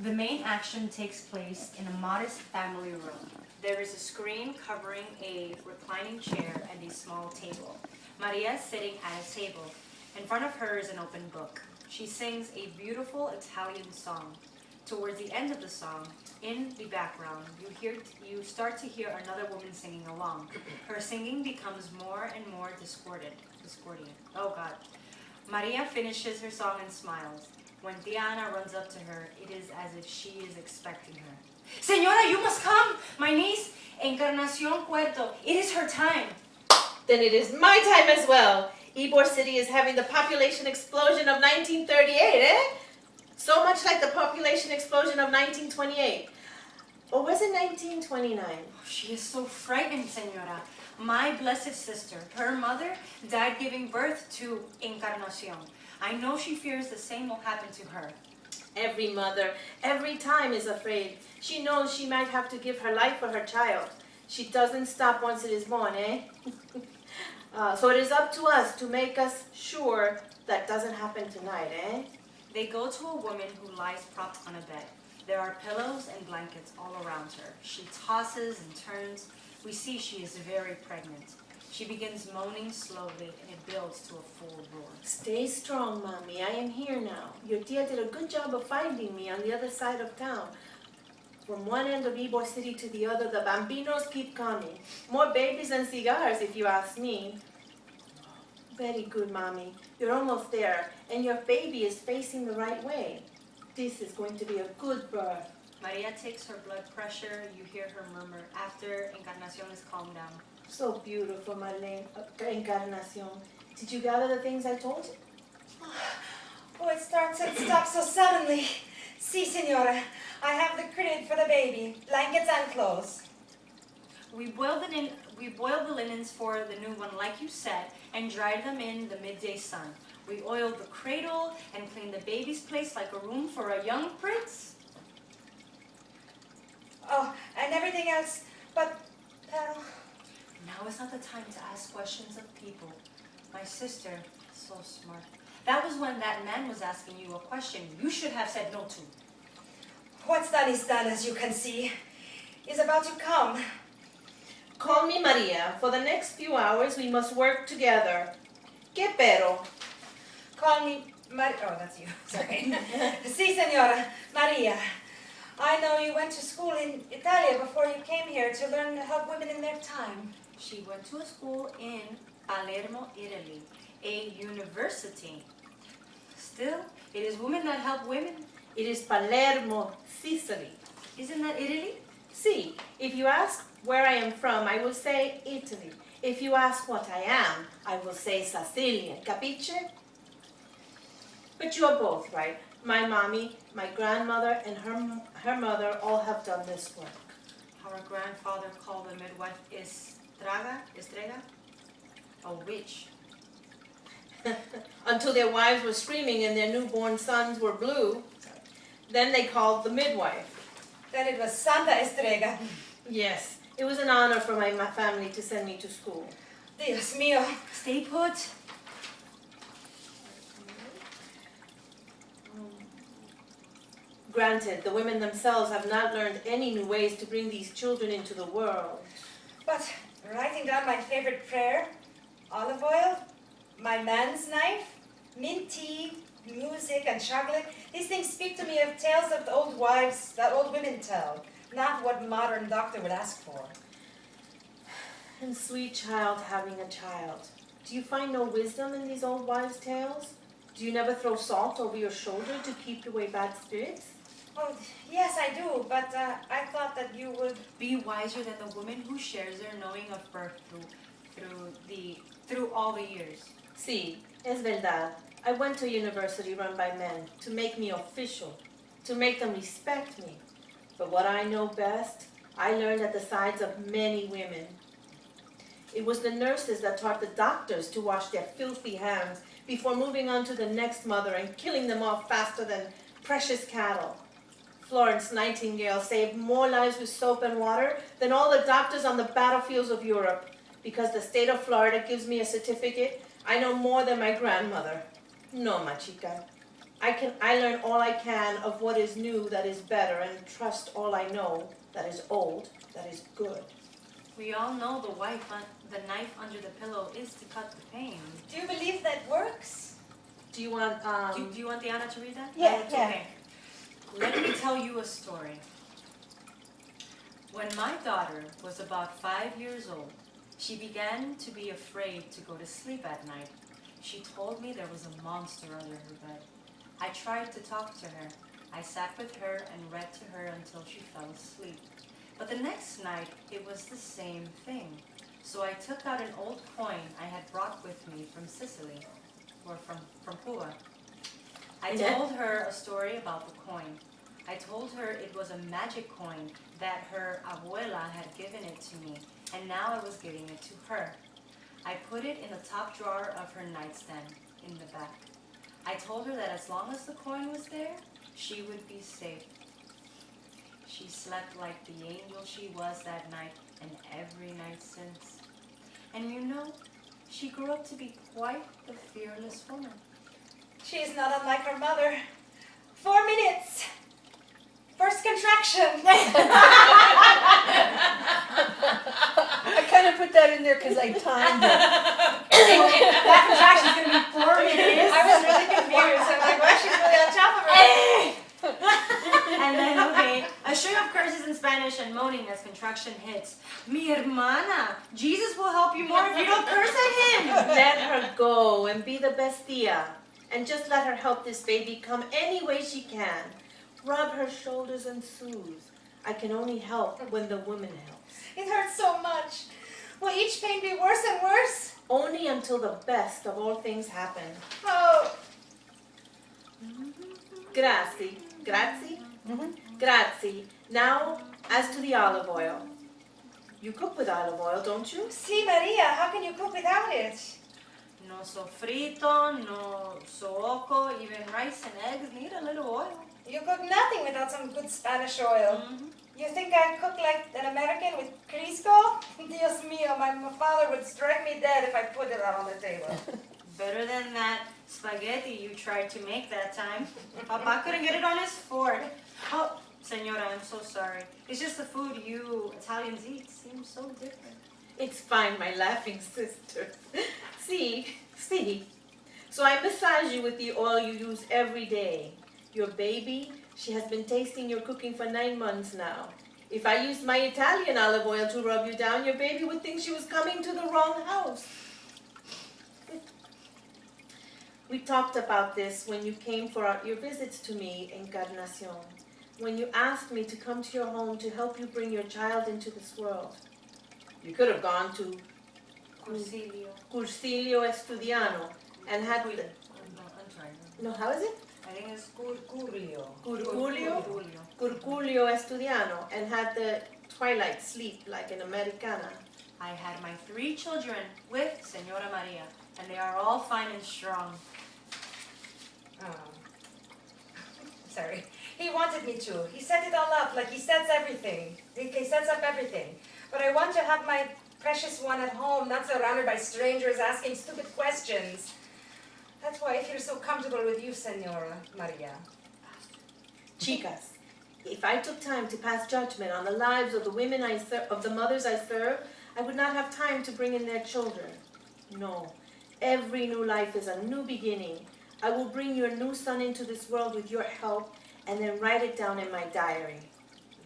The main action takes place in a modest family room. There is a screen covering a reclining chair and a small table. Maria is sitting at a table. In front of her is an open book. She sings a beautiful Italian song. Towards the end of the song, in the background, you start to hear another woman singing along. Her singing becomes more and more discordant. Oh God. Maria finishes her song and smiles. When Diana runs up to her, it is as if she is expecting her. Señora, you must come! My niece, Encarnacion Puerto. It is her time. Then it is my time as well. Ybor City is having the population explosion of 1938, eh? So much like the population explosion of 1928. Or was it 1929? Oh, she is so frightened, Señora. My blessed sister, her mother, died giving birth to Encarnacion. I know she fears the same will happen to her. Every mother, every time is afraid. She knows she might have to give her life for her child. She doesn't stop once it is born, eh? So it is up to us to make us sure that doesn't happen tonight, eh? They go to a woman who lies propped on a bed. There are pillows and blankets all around her. She tosses and turns. We see she is very pregnant. She begins moaning slowly, and it builds to a full roar. Stay strong, Mommy. I am here now. Your tia did a good job of finding me on the other side of town. From one end of Ybor City to the other, the bambinos keep coming. More babies and cigars, if you ask me. Very good, Mommy. You're almost there, and your baby is facing the right way. This is going to be a good birth. Maria takes her blood pressure. You hear her murmur after Encarnacion is calmed down. So beautiful, Marlene. Encarnacion. Did you gather the things I told you? Oh, it starts and stops so suddenly. Si, Senora. I have the crib for the baby, blankets and clothes. We boil the linens for the new one, like you said, and dry them in the midday sun. We oil the cradle and clean the baby's place like a room for a young prince. Oh, and everything else, but... Now is not the time to ask questions of people. My sister is so smart. That was when that man was asking you a question you should have said no to. What's done is done, as you can see. He's about to come. Call me Maria. For the next few hours, we must work together. ¿Qué pero? Call me Maria. Oh, that's you. Sorry. Si, Senora. Maria. I know you went to school in Italia before you came here to learn to help women in their time. She went to a school in Palermo, Italy, a university. Still, it is women that help women. It is Palermo, Sicily. Isn't that Italy? See, if you ask where I am from, I will say Italy. If you ask what I am, I will say Sicilian. Capiche? But you are both right. My mommy, my grandmother, and her mother all have done this work. Our grandfather called the midwife Estrega, a witch. Until their wives were screaming and their newborn sons were blue. Then they called the midwife. Then it was Santa Estrega. Yes, it was an honor for my family to send me to school. Dios mío. Stay put. Granted, the women themselves have not learned any new ways to bring these children into the world. But writing down my favorite prayer, olive oil, my man's knife, mint tea, music, and chocolate, these things speak to me of tales of the old wives that old women tell, not what modern doctor would ask for. And sweet child having a child. Do you find no wisdom in these old wives' tales? Do you never throw salt over your shoulder to keep away bad spirits? Oh, yes, I do, but I thought that you would... Be wiser than the woman who shares their knowing of birth through all the years. Sí, es verdad. I went to a university run by men to make me official, to make them respect me. But what I know best, I learned at the sides of many women. It was the nurses that taught the doctors to wash their filthy hands before moving on to the next mother and killing them off faster than precious cattle. Florence Nightingale saved more lives with soap and water than all the doctors on the battlefields of Europe. Because the state of Florida gives me a certificate, I know more than my grandmother. No, ma chica. I learn all I can of what is new that is better, and trust all I know that is old that is good. We all know the knife under the pillow is to cut the pain. Do you believe that works? Do you want Do you want the Anna to read that? Yeah, It's yeah. Okay. Let me tell you a story. When my daughter was about 5 years old, she began to be afraid to go to sleep at night. She told me there was a monster under her bed. I tried to talk to her. I sat with her and read to her until she fell asleep. But the next night, it was the same thing. So I took out an old coin I had brought with me from Sicily, or from Cuba. I told her a story about the coin. I told her it was a magic coin, that her abuela had given it to me, and now I was giving it to her. I put it in the top drawer of her nightstand, in the back. I told her that as long as the coin was there, she would be safe. She slept like the angel she was that night, and every night since. And you know, she grew up to be quite a fearless woman. She is not unlike her mother. 4 minutes. First contraction. I kind of put that in there because I timed it. That contraction's gonna be 4 minutes. I was really confused. I'm like, well, she's really on top of her. And then, okay, a string of curses in Spanish and moaning as contraction hits. Mi hermana, Jesus will help you more if you don't curse at him. Let her go and be the best tia. And just let her help this baby come any way she can. Rub her shoulders and soothe. I can only help when the woman helps. It hurts so much. Will each pain be worse and worse? Only until the best of all things happen. Oh, Grazie. Grazie? Grazie. Now, as to the olive oil. You cook with olive oil, don't you? see, Maria, how can you cook without it? No sofrito, no soco, even rice and eggs need a little oil. You cook nothing without some good Spanish oil. You think I cook like an American with Crisco? Dios mío, my father would strike me dead if I put it out on the table. Better than that spaghetti you tried to make that time. Papa couldn't get it on his fork. Oh, Senora, I'm so sorry. It's just the food you Italians eat seems so different. It's fine, my laughing sister. See. So I massage you with the oil you use every day. Your baby, she has been tasting your cooking for 9 months now. If I used my Italian olive oil to rub you down, your baby would think she was coming to the wrong house. We talked about this when you came for your visits to me, Encarnacion. When you asked me to come to your home to help you bring your child into this world. You could have gone to Cursilio Estudiano and had the, I'm sorry. no, how is it? I think it's Curculio. Curculio Estudiano and had the twilight sleep like an Americana. I had my 3 children with Senora Maria, and they are all fine and strong. Sorry. He wanted me to. He set it all up like he sets everything. He sets up everything. But I want to have my precious one at home, not surrounded by strangers asking stupid questions. That's why I feel so comfortable with you, Senora Maria. Chicas, if I took time to pass judgment on the lives of the women of the mothers I serve, I would not have time to bring in their children. No, every new life is a new beginning. I will bring your new son into this world with your help and then write it down in my diary.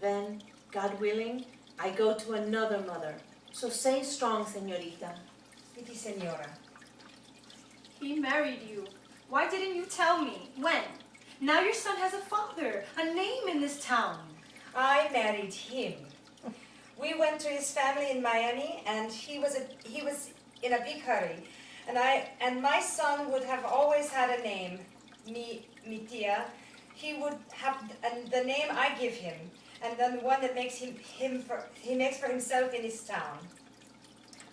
Then, God willing, I go to another mother. So stay strong, señorita. Iti, Senora. He married you. Why didn't you tell me? When? Now your son has a father, a name in this town. I married him. We went to his family in Miami, and he was in a big hurry. And my son would have always had a name, mi tia. He would have the name I give him, and then one that makes he makes for himself in his town.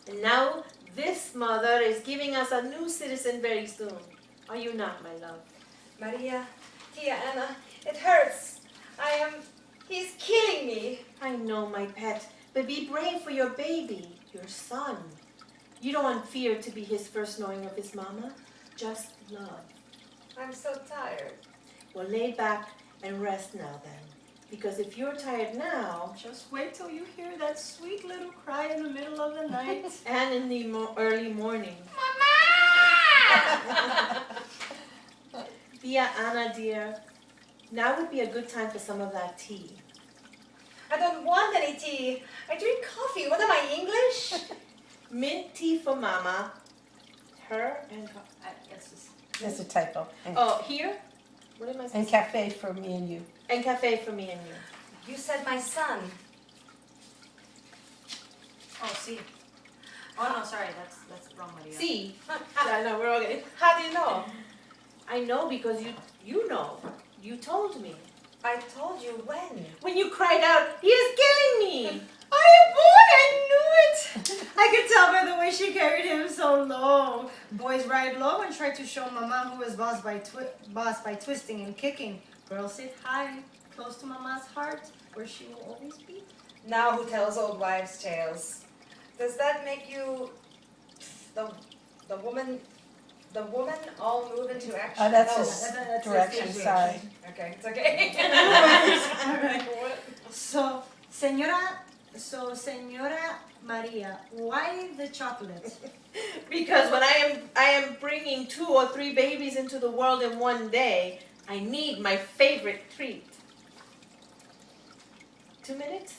And now, this mother is giving us a new citizen very soon. Are you not, my love? Maria, Tia Anna, it hurts. He's killing me. I know, my pet, but be brave for your baby, your son. You don't want fear to be his first knowing of his mama, just love. I'm so tired. Well, lay back and rest now then. Because if you're tired now, Just wait till you hear that sweet little cry in the middle of the night. and in the early morning. Tia Ana, dear, now would be a good time for some of that tea. I don't want any tea. I drink coffee. What am I, English? Mint tea for Mama. Her and her. It's just, That's a typo. Oh, here? What am I And saying? cafe for me and you. And cafe for me and you. You said my son. oh, see. Oh, no, sorry, that's wrong, Maria. See? Yeah, no, we're okay. How do you know? I know because you know. You told me. I told you when. When you cried out, he is killing me! Oh boy, I knew it! I could tell by the way she carried him so low. Boys ride low and try to show Mama who is boss by twisting and kicking. Girls sit high, close to Mama's heart, where she will always be. Now who tells old wives' tales? Does that make you the woman all move into action? Oh, that's No. just that's direction, the sorry. Okay, it's okay. Alright. So, Señora Maria, why the chocolate? Because when I am bringing 2 or 3 babies into the world in one day, I need my favorite treat. 2 minutes?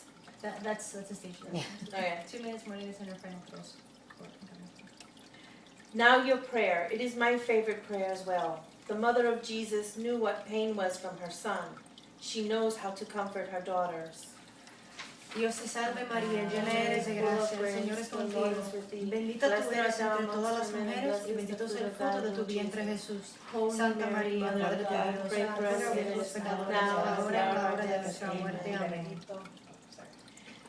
That's the station. Yeah. Okay. 2 minutes, Maria's in her final close. Now your prayer. It is my favorite prayer as well. The mother of Jesus knew what pain was from her son. She knows how to comfort her daughters. Dios te salve María, llena eres de gracia, el Señor es contigo. Bendita tú eres entre todas las mujeres y bendito es el fruto de tu vientre Jesús. Santa María, Madre de Dios, ruega por nosotros pecadores, ahora y en la hora de nuestra muerte. Amén.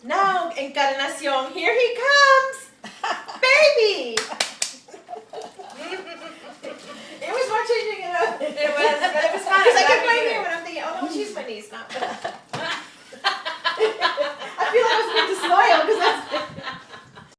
Now, Encarnacion, here he comes! Baby! It was more changing it up. It was, but it was fun. Because I kept right here when I'm thinking, oh no, she's my niece, not. I feel like I was being disloyal because